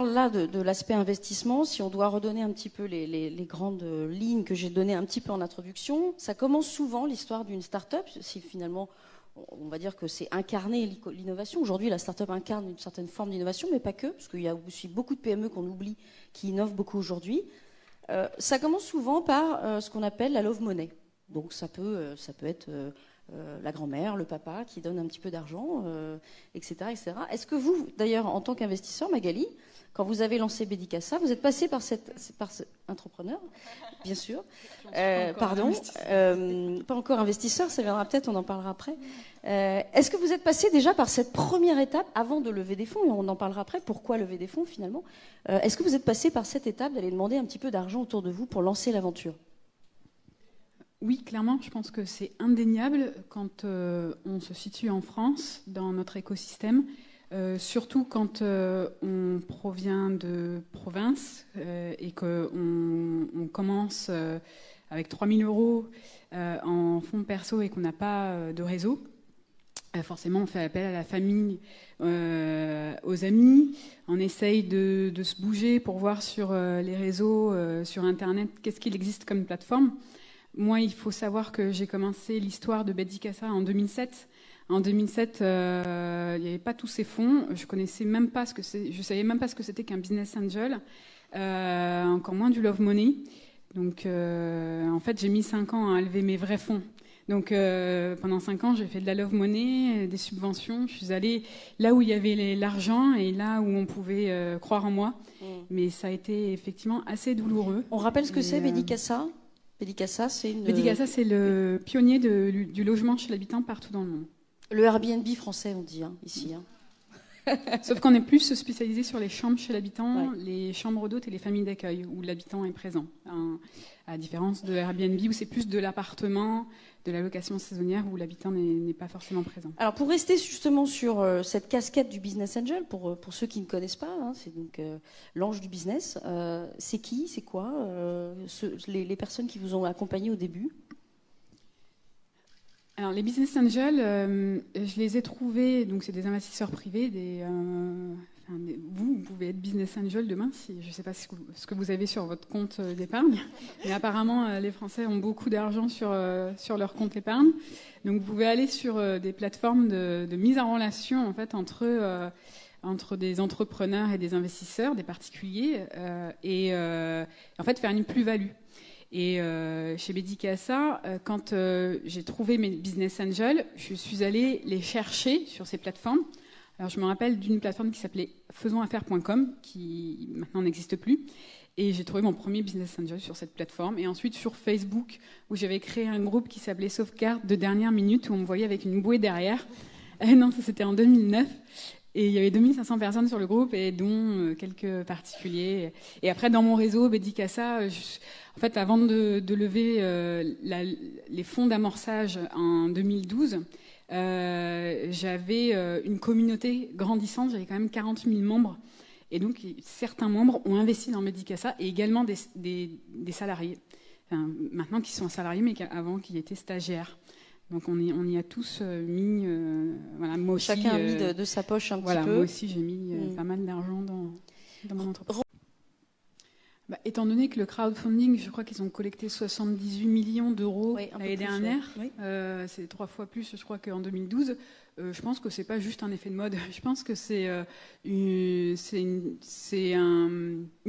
Là de l'aspect investissement, si on doit redonner un petit peu les grandes lignes que j'ai données un petit peu en introduction, ça commence souvent l'histoire d'une start-up, si finalement on va dire que c'est incarner l'innovation. Aujourd'hui, la start-up incarne une certaine forme d'innovation, mais pas que, parce qu'il y a aussi beaucoup de PME qu'on oublie qui innovent beaucoup aujourd'hui. Ça commence souvent par ce qu'on appelle la love money. Donc ça peut être la grand-mère, le papa qui donne un petit peu d'argent, etc., etc. Est-ce que vous, d'ailleurs, en tant qu'investisseur, Magali, quand vous avez lancé Bedicassa, vous êtes passé par cet entrepreneur, bien sûr. Pardon, pas encore investisseur, ça viendra peut-être, on en parlera après. Est-ce que vous êtes passé déjà par cette première étape avant de lever des fonds, et on en parlera après, pourquoi lever des fonds finalement. Est-ce que vous êtes passé par cette étape d'aller demander un petit peu d'argent autour de vous pour lancer l'aventure ? Oui, clairement, je pense que c'est indéniable quand on se situe en France, dans notre écosystème, surtout quand on provient de province et qu'on commence avec 3 000 € en fonds perso et qu'on n'a pas de réseau. Forcément, on fait appel à la famille, aux amis. On essaye de se bouger pour voir sur les réseaux, sur Internet, qu'est-ce qu'il existe comme plateforme. Moi, il faut savoir que j'ai commencé l'histoire de Bedicassa en 2007. En 2007, il n'y avait pas tous ces fonds. Je savais même pas ce que c'était qu'un business angel, encore moins du love money. Donc, en fait, j'ai mis 5 ans à lever mes vrais fonds. Donc, pendant 5 ans, j'ai fait de la love money, des subventions. Je suis allée là où il y avait l'argent et là où on pouvait croire en moi. Mais ça a été effectivement assez douloureux. On rappelle ce que c'est, Bedicassa ? Bedicassa, c'est le pionnier du logement chez l'habitant partout dans le monde. Le Airbnb français, on dit, ici. Sauf qu'on est plus spécialisé sur les chambres chez l'habitant, ouais. Les chambres d'hôtes et les familles d'accueil, où l'habitant est présent. À différence de Airbnb, où c'est plus de l'appartement, de la location saisonnière, où l'habitant n'est pas forcément présent. Alors, pour rester justement sur cette casquette du business angel, pour ceux qui ne connaissent pas, c'est donc l'ange du business. C'est qui, c'est quoi les personnes qui vous ont accompagné au début? Alors, les business angels, je les ai trouvés, donc c'est des investisseurs privés, vous pouvez être business angel demain, je ne sais pas ce que vous avez sur votre compte d'épargne, mais apparemment, les Français ont beaucoup d'argent sur leur compte épargne. Donc, vous pouvez aller sur des plateformes de mise en relation, en fait, entre des entrepreneurs et des investisseurs, des particuliers, et en fait, faire une plus-value. Et chez Bedicassa, quand j'ai trouvé mes business angels, je suis allée les chercher sur ces plateformes. Alors, je me rappelle d'une plateforme qui s'appelait faisonsaffaires.com, qui maintenant n'existe plus. Et j'ai trouvé mon premier business angel sur cette plateforme. Et ensuite, sur Facebook, où j'avais créé un groupe qui s'appelait Sauvegarde de dernière minute, où on me voyait avec une bouée derrière. Non, ça c'était en 2009. Et il y avait 2500 personnes sur le groupe, et dont quelques particuliers. Et après, dans mon réseau, Bedicassa, en fait, avant de lever les fonds d'amorçage en 2012, j'avais une communauté grandissante, j'avais quand même 40 000 membres. Et donc, certains membres ont investi dans Bedicassa, et également des salariés. Enfin, maintenant, qui sont salariés, mais avant, qui étaient stagiaires. Donc on y a tous mis, voilà, moi aussi. Chacun a mis de sa poche un petit peu. Moi aussi j'ai mis pas mal d'argent dans mon entreprise. Étant donné que le crowdfunding, je crois qu'ils ont collecté 78 millions d'euros l'année dernière, c'est 3 fois plus, je crois, qu'en 2012. Je pense que c'est pas juste un effet de mode. Je pense que c'est une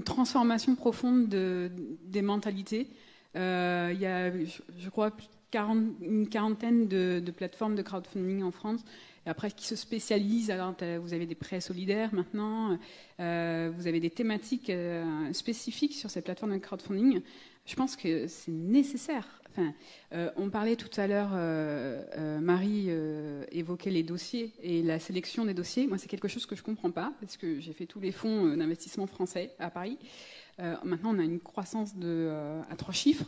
transformation profonde des mentalités. Il y a, je crois, une quarantaine de plateformes de crowdfunding en France, et après qui se spécialisent. Alors, vous avez des prêts solidaires maintenant, vous avez des thématiques spécifiques sur ces plateformes de crowdfunding. Je pense que c'est nécessaire. Enfin, on parlait tout à l'heure, Marie évoquait les dossiers et la sélection des dossiers. Moi, c'est quelque chose que je ne comprends pas, parce que j'ai fait tous les fonds d'investissement français à Paris. Maintenant, on a une croissance à 3 chiffres.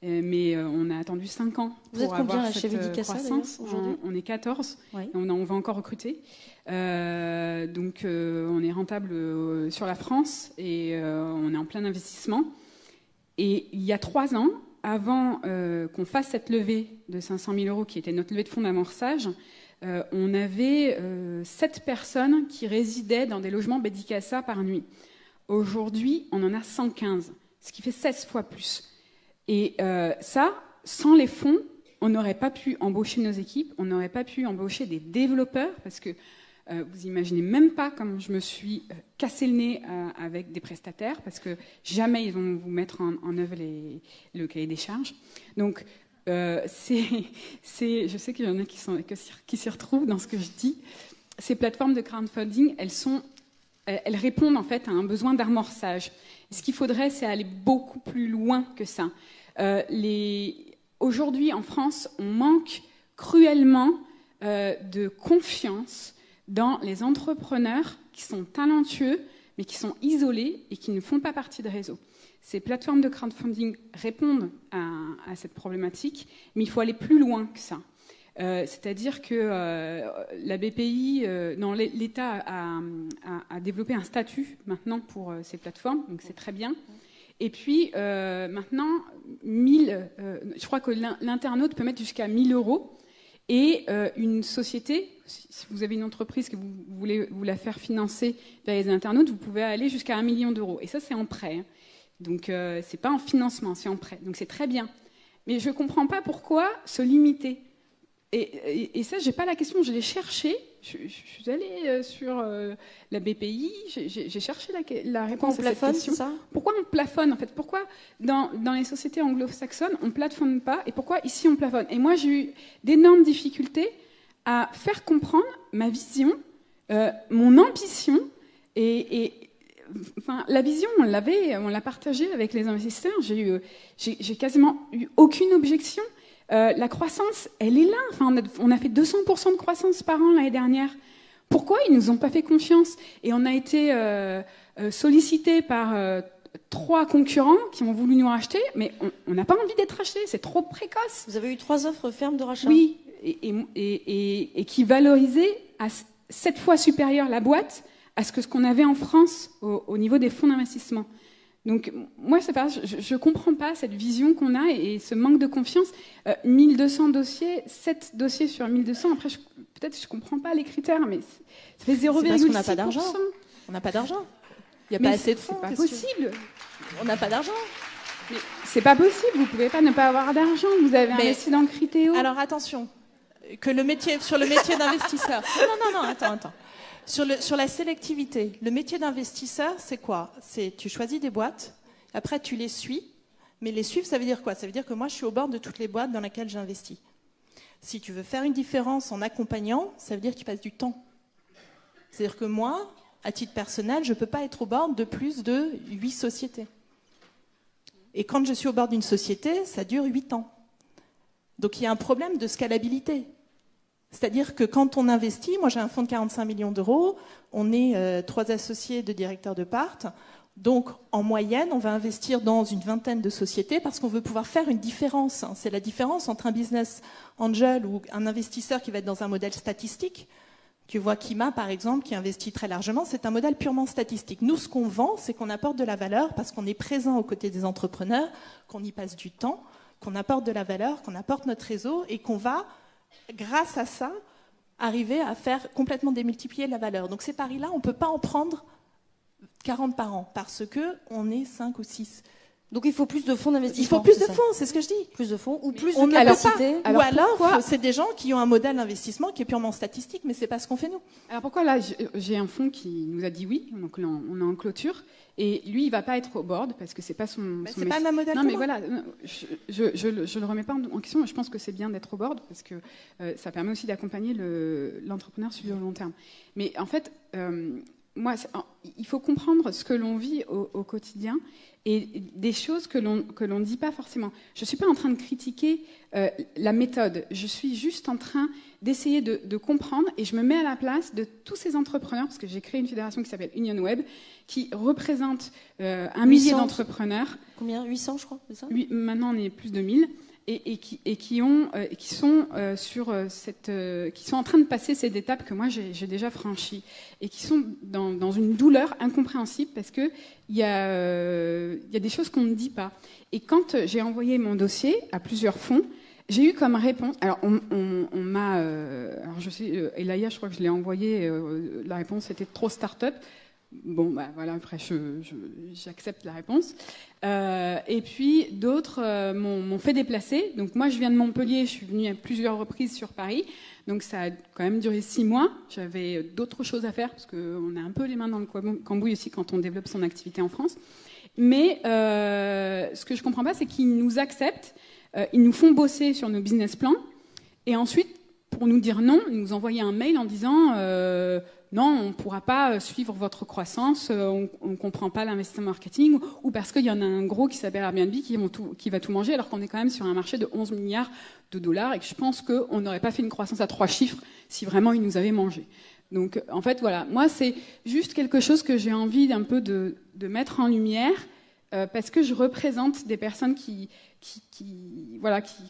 Mais on a attendu 5 ans pour avoir cette croissance. Vous êtes combien chez Bedicassa aujourd'hui ? On est 14, ouais. Et on va encore recruter. Donc on est rentable sur la France et on est en plein investissement. Et il y a 3 ans, avant qu'on fasse cette levée de 500 000 € qui était notre levée de fonds d'amorçage, on avait 7 personnes qui résidaient dans des logements Bedicassa par nuit. Aujourd'hui, on en a 115, ce qui fait 16 fois plus. Et ça, sans les fonds, on n'aurait pas pu embaucher nos équipes, on n'aurait pas pu embaucher des développeurs, parce que vous imaginez même pas comme je me suis cassé le nez avec des prestataires, parce que jamais ils vont vous mettre en œuvre le cahier des charges. Donc, je sais qu'il y en a qui s'y retrouvent dans ce que je dis. Ces plateformes de crowdfunding, elles répondent en fait à un besoin d'amorçage. Ce qu'il faudrait, c'est aller beaucoup plus loin que ça. Aujourd'hui, en France, on manque cruellement de confiance dans les entrepreneurs qui sont talentueux, mais qui sont isolés et qui ne font pas partie de réseaux. Ces plateformes de crowdfunding répondent à cette problématique, mais il faut aller plus loin que ça. C'est-à-dire que la BPI, l'État a développé un statut maintenant pour ces plateformes, donc c'est très bien. Et puis maintenant, je crois que l'internaute peut mettre jusqu'à 1 000 €. Et une société, si vous avez une entreprise que vous voulez vous la faire financer vers les internautes, vous pouvez aller jusqu'à 1 million d'euros. Et ça, c'est en prêt. Donc, c'est pas en financement, c'est en prêt. Donc, c'est très bien. Mais je comprends pas pourquoi se limiter. Et ça, j'ai pas la question. Je l'ai cherché. Je suis allée sur la BPI. J'ai cherché la réponse à cette question. Ça pourquoi on plafonne en fait? Pourquoi dans les sociétés anglo-saxonnes on plafonne pas et pourquoi ici on plafonne? Et moi, j'ai eu d'énormes difficultés à faire comprendre ma vision, mon ambition enfin, la vision, on l'a partagée avec les investisseurs. J'ai quasiment eu aucune objection. La croissance, elle est là. Enfin, on a fait 200% de croissance par an l'année dernière. Pourquoi ils nous ont pas fait confiance? Et on a été sollicité par 3 concurrents qui ont voulu nous racheter, mais on n'a pas envie d'être racheté. C'est trop précoce. Vous avez eu 3 offres fermes de rachat? Oui, et qui valorisaient à 7 fois supérieure la boîte à ce qu'on avait en France au niveau des fonds d'investissement. Donc, moi, je ne comprends pas cette vision qu'on a et ce manque de confiance. 1200 dossiers, 7 dossiers sur 1200. Après, peut-être je ne comprends pas les critères, mais ça fait 0,6%. Parce qu'on n'a pas d'argent. On n'a pas d'argent. Il n'y a pas assez de fonds. C'est pas possible. On n'a pas d'argent. Mais c'est pas possible. Vous ne pouvez pas ne pas avoir d'argent. Vous avez investi dans le Critéo. Alors, attention. Sur le métier d'investisseur. Non, attends. Sur la sélectivité, le métier d'investisseur, c'est quoi? C'est tu choisis des boîtes, après tu les suis, mais les suivre, ça veut dire quoi? Ça veut dire que moi, je suis au bord de toutes les boîtes dans lesquelles j'investis. Si tu veux faire une différence en accompagnant, ça veut dire que tu passes du temps. C'est-à-dire que moi, à titre personnel, je ne peux pas être au bord de plus de 8 sociétés. Et quand je suis au bord d'une société, ça dure 8 ans. Donc il y a un problème de scalabilité. C'est-à-dire que quand on investit, moi j'ai un fonds de 45 millions d'euros, on est 3 associés de directeurs de part, donc en moyenne on va investir dans une vingtaine de sociétés parce qu'on veut pouvoir faire une différence. C'est la différence entre un business angel ou un investisseur qui va être dans un modèle statistique. Tu vois Kima par exemple qui investit très largement, c'est un modèle purement statistique. Nous ce qu'on vend, c'est qu'on apporte de la valeur parce qu'on est présent aux côtés des entrepreneurs, qu'on y passe du temps, qu'on apporte de la valeur, qu'on apporte notre réseau et qu'on va grâce à ça, arriver à faire complètement démultiplier la valeur. Donc ces paris-là, on ne peut pas en prendre 40 par an, parce qu'on est 5 ou 6. Donc il faut plus de fonds d'investissement. Il faut plus de fonds, c'est ce que je dis. Plus de fonds ou plus de capacité. Ou alors, c'est des gens qui ont un modèle d'investissement qui est purement statistique, mais c'est pas ce qu'on fait nous. Alors pourquoi là, j'ai un fonds qui nous a dit oui, donc là, on est en clôture, et lui, il va pas être au board parce que c'est pas son. C'est pas le même modèle. Non, mais voilà, je le remets pas en question. Je pense que c'est bien d'être au board parce que ça permet aussi d'accompagner l'entrepreneur sur le long terme. Mais en fait, moi, il faut comprendre ce que l'on vit au quotidien. Et des choses que l'on dit pas forcément. Je suis pas en train de critiquer la méthode. Je suis juste en train d'essayer de comprendre et je me mets à la place de tous ces entrepreneurs parce que j'ai créé une fédération qui s'appelle Union Web qui représente 1 millier d'entrepreneurs. Combien? 800, je crois, c'est ça? Maintenant, on est plus de 1000. Qui sont en train de passer cette étape que moi j'ai déjà franchie et qui sont dans une douleur incompréhensible parce que il y a des choses qu'on ne dit pas. Et quand j'ai envoyé mon dossier à plusieurs fonds, j'ai eu comme réponse. Alors on m'a, alors je sais, Elaya, je crois que je l'ai envoyé. La réponse était trop start-up. Bon, bah voilà, après, j'accepte la réponse. Et puis, d'autres m'ont fait déplacer. Donc, moi, je viens de Montpellier, je suis venue à plusieurs reprises sur Paris. Donc, ça a quand même duré 6 mois. J'avais d'autres choses à faire, parce qu'on a un peu les mains dans le cambouis aussi quand on développe son activité en France. Mais ce que je comprends pas, c'est qu'ils nous acceptent, ils nous font bosser sur nos business plans, et ensuite, pour nous dire non, ils nous envoyaient un mail en disant non, on ne pourra pas suivre votre croissance, on ne comprend pas l'investissement marketing, ou parce qu'il y en a un gros qui s'appelle Airbnb qui va tout manger, alors qu'on est quand même sur un marché de 11 milliards de dollars, et que je pense qu'on n'aurait pas fait une croissance à 3 chiffres si vraiment ils nous avaient mangé. Donc, en fait, voilà, moi, c'est juste quelque chose que j'ai envie d'un peu de mettre en lumière, parce que je représente des personnes qui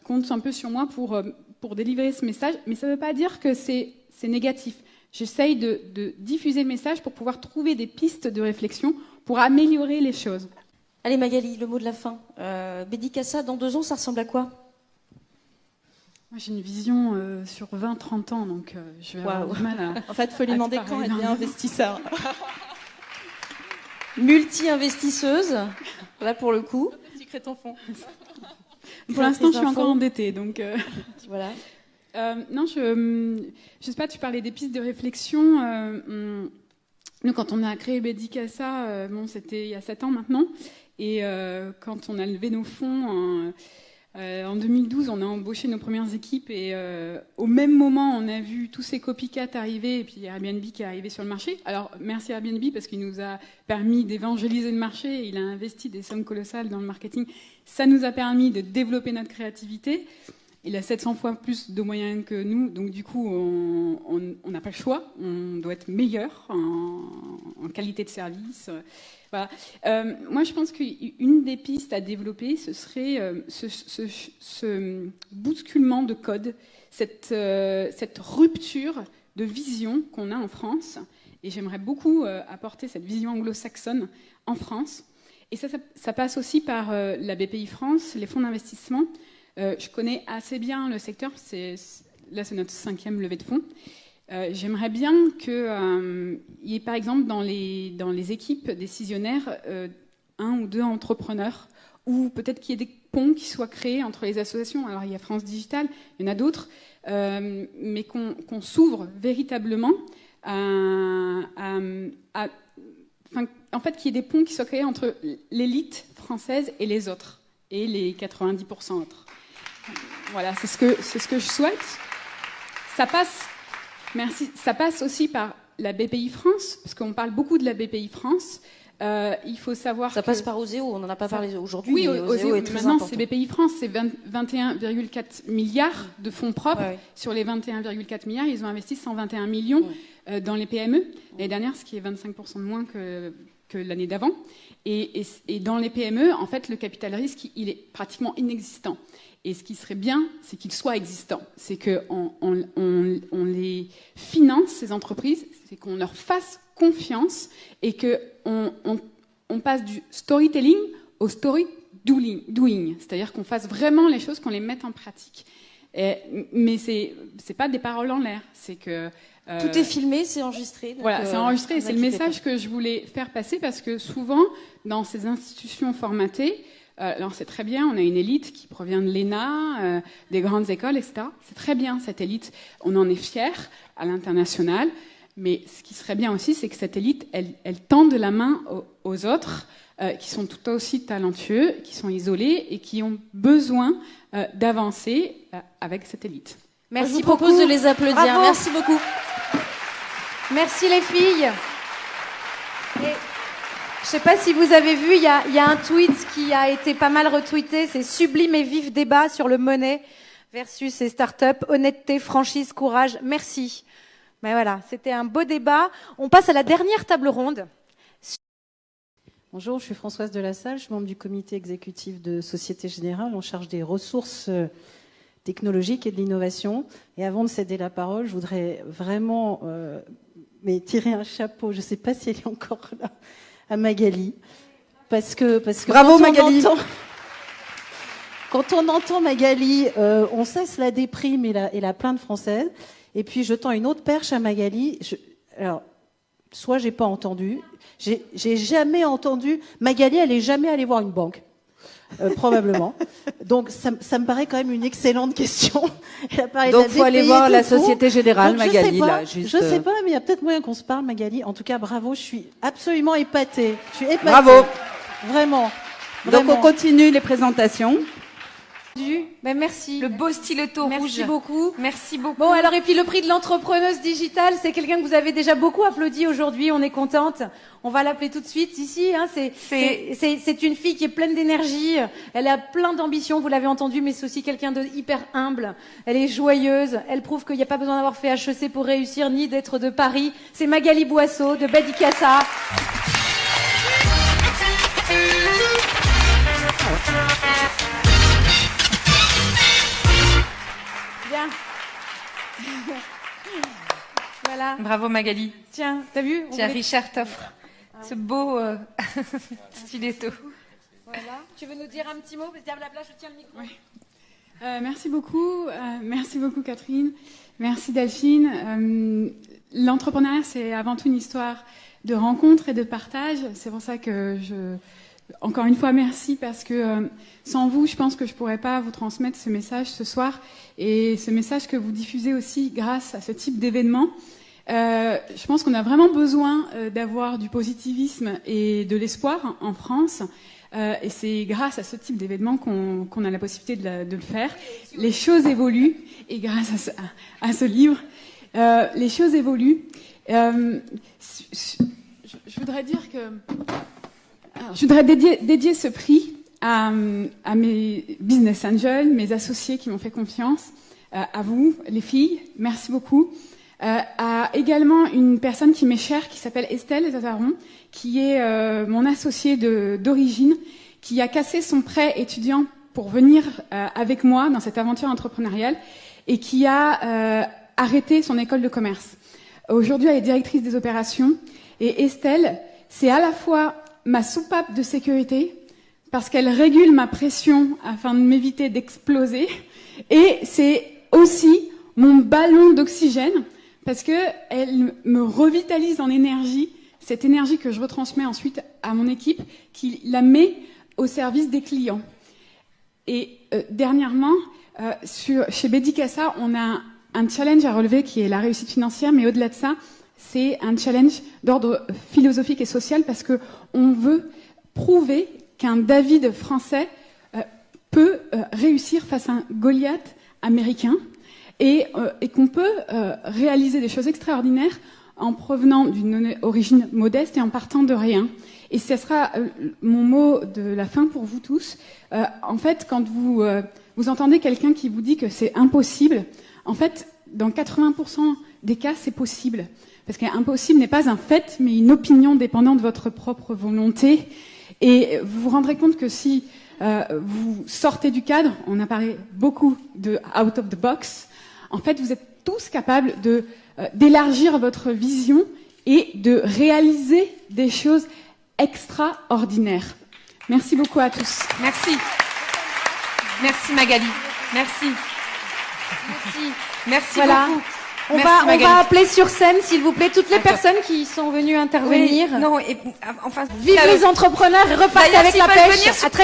comptent un peu sur moi pour délivrer ce message, mais ça ne veut pas dire que c'est négatif. J'essaye de diffuser le message pour pouvoir trouver des pistes de réflexion pour améliorer les choses. Allez Magali, le mot de la fin. Bédicassa, dans 2 ans, ça ressemble à quoi? Moi, j'ai une vision sur 20-30 ans, donc je vais avoir du mal à... En fait, il faut lui demander quand elle devient investisseur. Multi-investisseuse, là pour le coup. Tu crées ton fonds. Pour l'instant, je suis encore endettée, donc... Voilà. Non, je sais pas, tu parlais des pistes de réflexion. Nous, quand on a créé Bédicassa, c'était il y a 7 ans maintenant, et quand on a levé nos fonds en 2012, on a embauché nos premières équipes, et au même moment, on a vu tous ces copycats arriver, et puis Airbnb qui est arrivé sur le marché. Alors, merci Airbnb, parce qu'il nous a permis d'évangéliser le marché, il a investi des sommes colossales dans le marketing. Ça nous a permis de développer notre créativité. Il a 700 fois plus de moyens que nous, donc du coup, on n'a pas le choix. On doit être meilleur en qualité de service. Voilà. Moi, je pense qu'une des pistes à développer, ce serait ce bousculement de code, cette rupture de vision qu'on a en France. Et j'aimerais beaucoup apporter cette vision anglo-saxonne en France. Et ça passe aussi par la BPI France, les fonds d'investissement. Je connais assez bien le secteur, là c'est notre 5e levée de fonds. J'aimerais bien qu'il y ait par exemple dans les équipes décisionnaires 1 ou 2 entrepreneurs, ou peut-être qu'il y ait des ponts qui soient créés entre les associations. Alors il y a France Digital, il y en a d'autres, mais qu'on s'ouvre véritablement en fait qu'il y ait des ponts qui soient créés entre l'élite française et les autres, et les 90% autres. Voilà, c'est ce que je souhaite. Ça passe aussi par la BPI France, parce qu'on parle beaucoup de la BPI France. Il faut savoir ça passe par Oseo, on n'en a pas parlé aujourd'hui. Oui, mais Oseo est très maintenant important. c'est BPI France, c'est 21,4 milliards de fonds propres. Ouais. Sur les 21,4 milliards, ils ont investi 121 millions dans les PME. L'année dernière, ce qui est 25% de moins que l'année d'avant. Et dans les PME, en fait, le capital risque, il est pratiquement inexistant. Et ce qui serait bien, c'est qu'il soit existant. C'est qu'on les finance, ces entreprises, c'est qu'on leur fasse confiance et qu'on passe du storytelling au story doing. C'est-à-dire qu'on fasse vraiment les choses, qu'on les mette en pratique. Mais c'est pas des paroles en l'air. C'est que... tout est filmé, c'est enregistré. Voilà, c'est enregistré. C'est le message que je voulais faire passer, parce que souvent, dans ces institutions formatées, alors c'est très bien, on a une élite qui provient de l'ENA, des grandes écoles, etc. C'est très bien, cette élite. On en est fiers à l'international. Mais ce qui serait bien aussi, c'est que cette élite, elle tende la main aux autres, qui sont tout aussi talentueux, qui sont isolés et qui ont besoin d'avancer avec cette élite. Merci. Je vous propose de les applaudir. Bravo. Merci beaucoup. Merci les filles. Et je ne sais pas si vous avez vu, il y a un tweet qui a été pas mal retweeté. C'est sublime et vif débat sur le money versus les startups. Honnêteté, franchise, courage. Merci. Mais voilà, c'était un beau débat. On passe à la dernière table ronde. Bonjour, je suis Françoise Delassalle, je suis membre du comité exécutif de Société Générale en charge des ressources technologiques et de l'innovation. Et avant de céder la parole, je voudrais vraiment tirer un chapeau, je ne sais pas si elle est encore là, à Magali. Parce que bravo Magali. Quand on entend Magali, on cesse la déprime et la plainte française. Et puis je tends une autre perche à Magali. Alors, soit j'ai pas entendu. J'ai jamais entendu. Magali, elle est jamais allée voir une banque. Probablement. Donc ça me paraît quand même une excellente question. Donc faut aller voir la Société Générale, Magali. Je sais pas, mais il y a peut-être moyen qu'on se parle, Magali. En tout cas, bravo, je suis absolument épatée. Je suis épatée. Bravo. Vraiment. Donc on continue les présentations. Ben merci. Le beau styletto rouge. Merci beaucoup. Merci beaucoup. Bon, alors, et puis le prix de l'entrepreneuse digitale, c'est quelqu'un que vous avez déjà beaucoup applaudi aujourd'hui. On est contente. On va l'appeler tout de suite ici. Hein. C'est une fille qui est pleine d'énergie. Elle a plein d'ambition. Vous l'avez entendu, mais c'est aussi quelqu'un de hyper humble. Elle est joyeuse. Elle prouve qu'il n'y a pas besoin d'avoir fait HEC pour réussir, ni d'être de Paris. C'est Magali Boisseau de Badikassa. Bien. Voilà. Bravo Magali. Tiens, t'as vu? Tiens, Richard t'offre ce beau styletto. Voilà. Tu veux nous dire un petit mot? Diable à plat, je tiens le micro. Oui. Merci beaucoup. Merci beaucoup Catherine. Merci Delphine. L'entrepreneuriat, c'est avant tout une histoire de rencontre et de partage. C'est pour ça que encore une fois, merci, parce que sans vous, je pense que je ne pourrais pas vous transmettre ce message ce soir, et ce message que vous diffusez aussi grâce à ce type d'événement. Je pense qu'on a vraiment besoin d'avoir du positivisme et de l'espoir en France, et c'est grâce à ce type d'événement qu'on a la possibilité de le faire. Les choses évoluent, et grâce à ce livre, les choses évoluent. Je voudrais dire que... Alors, je voudrais dédier ce prix à mes business angels, mes associés qui m'ont fait confiance, à vous, les filles, merci beaucoup. À également une personne qui m'est chère, qui s'appelle Estelle Zazaron, qui est mon associée d'origine, qui a cassé son prêt étudiant pour venir avec moi dans cette aventure entrepreneuriale, et qui a arrêté son école de commerce. Aujourd'hui, elle est directrice des opérations, et Estelle, c'est à la fois ma soupape de sécurité, parce qu'elle régule ma pression afin de m'éviter d'exploser, et c'est aussi mon ballon d'oxygène, parce que elle me revitalise en énergie, cette énergie que je retransmets ensuite à mon équipe, qui la met au service des clients. Et dernièrement, chez Badikassa, on a un challenge à relever qui est la réussite financière, mais au-delà de ça, c'est un challenge d'ordre philosophique et social, parce que on veut prouver qu'un David français peut réussir face à un Goliath américain, et qu'on peut réaliser des choses extraordinaires en provenant d'une origine modeste et en partant de rien. Et ce sera mon mot de la fin pour vous tous. En fait, quand vous entendez quelqu'un qui vous dit que c'est impossible, en fait, dans 80% des cas, c'est possible. Parce qu'impossible n'est pas un fait, mais une opinion dépendant de votre propre volonté. Et vous vous rendrez compte que si vous sortez du cadre, on a parlé beaucoup de out of the box, en fait, vous êtes tous capables d'élargir votre vision et de réaliser des choses extraordinaires. Merci beaucoup à tous. Merci. Merci Magali. Merci. Merci Voilà. beaucoup. On va appeler sur scène, s'il vous plaît, toutes les personnes qui sont venues intervenir. Oui, non, et, enfin, Vive les entrepreneurs et repartez avec la pêche. À très